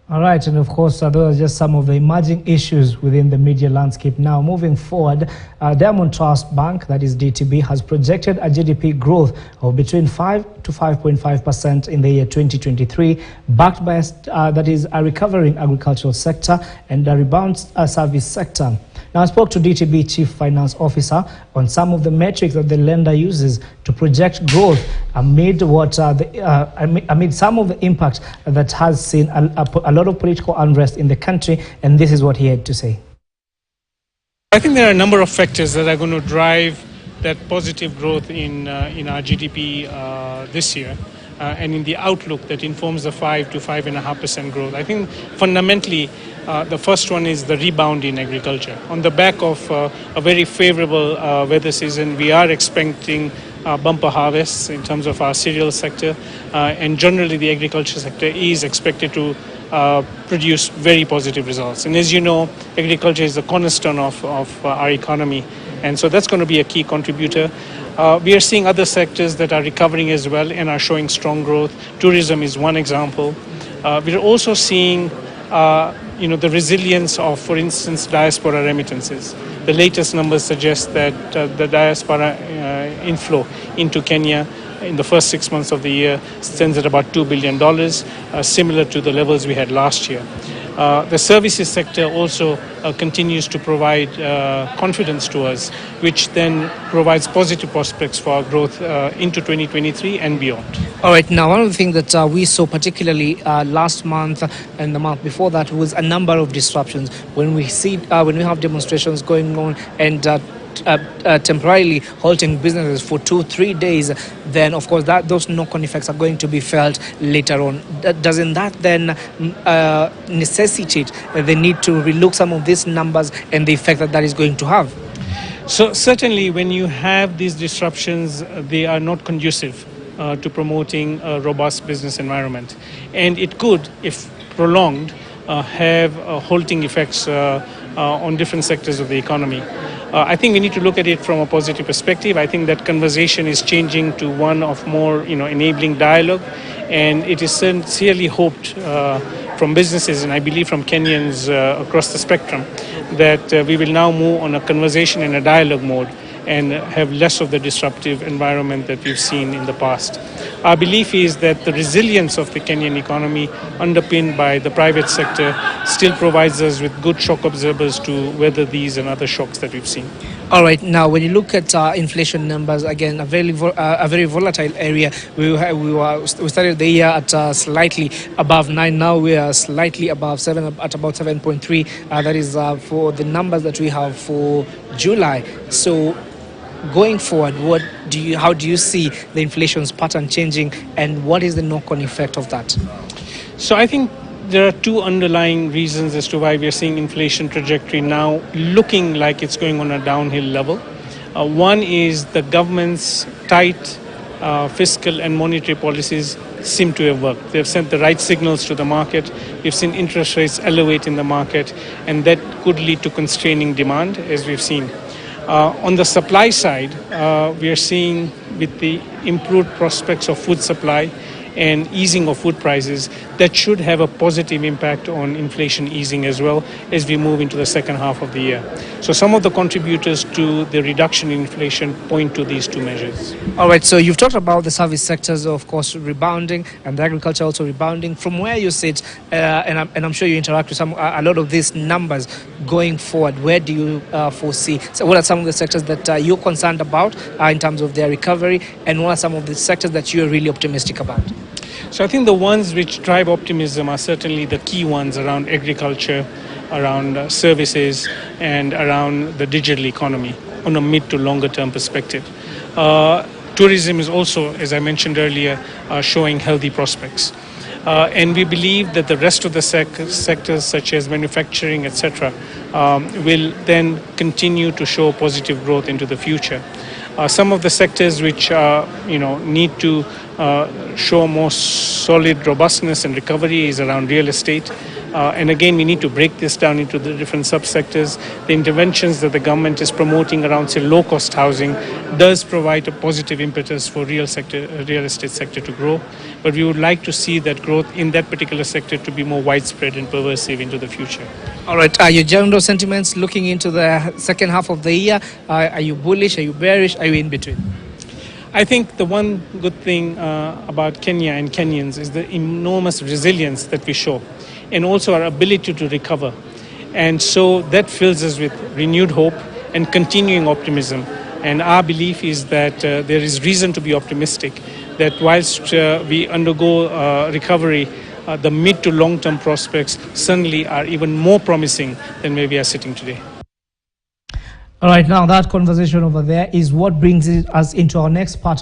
All right, and of course, those are just some of the emerging issues within the media landscape. Now, moving forward, Diamond Trust Bank, that is DTB, has projected a GDP growth of between 5 to 5.5% in the year 2023, backed by that is a recovering agricultural sector and a rebound service sector. Now, I spoke to DTB Chief Finance Officer on some of the metrics that the lender uses to project growth amid amid some of the impact that has seen a lot of political unrest in the country, and this is what he had to say. I think there are a number of factors that are going to drive that positive growth in our GDP this year. And in the outlook that informs the 5 to 5.5% growth. I think fundamentally the first one is the rebound in agriculture. On the back of a very favorable weather season, we are expecting bumper harvests in terms of our cereal sector, and generally the agriculture sector is expected to produce very positive results. And as you know, agriculture is the cornerstone of our economy, and so that's going to be a key contributor. We are seeing other sectors that are recovering as well and are showing strong growth. Tourism is one example. We are also seeing the resilience of, for instance, diaspora remittances. The latest numbers suggest that the diaspora inflow into Kenya in the first 6 months of the year stands at about $2 billion, similar to the levels we had last year. The services sector also continues to provide confidence to us, which then provides positive prospects for our growth into 2023 and beyond. All right. Now, one of the things that we saw particularly last month and the month before that was a number of disruptions. When we have demonstrations going on and temporarily halting businesses for 2-3 days, then of course those knock-on effects are going to be felt later on. Doesn't that then necessitate the need to relook some of these numbers and the effect that is going to have? So certainly when you have these disruptions, they are not conducive to promoting a robust business environment, and it could, if prolonged, have halting effects on different sectors of the economy. I think we need to look at it from a positive perspective. I think that conversation is changing to one of more, enabling dialogue, and it is sincerely hoped from businesses, and I believe from Kenyans across the spectrum, that we will now move on a conversation and a dialogue mode and have less of the disruptive environment that we've seen in the past. Our belief is that the resilience of the Kenyan economy, underpinned by the private sector, still provides us with good shock absorbers to weather these and other shocks that we've seen. All right. Now, when you look at inflation numbers, again, a very volatile area. We started the year at slightly above 9. Now we are slightly above 7, at about 7.3. That is for the numbers that we have for July. So, going forward, how do you see the inflation's pattern changing, and what is the knock-on effect of that? So I think there are two underlying reasons as to why we are seeing inflation trajectory now looking like it's going on a downhill level. One is the government's tight fiscal and monetary policies seem to have worked. They've sent the right signals to the market. We've seen interest rates elevate in the market, and that could lead to constraining demand, as we've seen. On the supply side, we are seeing, with the improved prospects of food supply and easing of food prices, that should have a positive impact on inflation easing as well as we move into the second half of the year. So some of the contributors to the reduction in inflation point to these two measures. All right, so you've talked about the service sectors, of course, rebounding, and the agriculture also rebounding. From where you sit, and I'm sure you interact with a lot of these numbers going forward, where do you foresee? So what are some of the sectors that you're concerned about in terms of their recovery, and what are some of the sectors that you're really optimistic about? So I think the ones which drive optimism are certainly the key ones around agriculture, around services, and around the digital economy on a mid to longer term perspective. Tourism is also, as I mentioned earlier, showing healthy prospects. And we believe that the rest of the sectors, such as manufacturing, etc., will then continue to show positive growth into the future. Some of the sectors which need to show more solid robustness and recovery is around real estate. And again, we need to break this down into the different subsectors. The interventions that the government is promoting around, say, low-cost housing does provide a positive impetus for real estate sector to grow. But we would like to see that growth in that particular sector to be more widespread and pervasive into the future. All right. Your general sentiments looking into the second half of the year, are you bullish? Are you bearish? Are you in between? I think the one good thing about Kenya and Kenyans is the enormous resilience that we show, and also our ability to recover. And so that fills us with renewed hope and continuing optimism. And our belief is that there is reason to be optimistic, that whilst we undergo recovery, the mid to long-term prospects certainly are even more promising than where we are sitting today. All right, now that conversation over there is what brings us into our next part.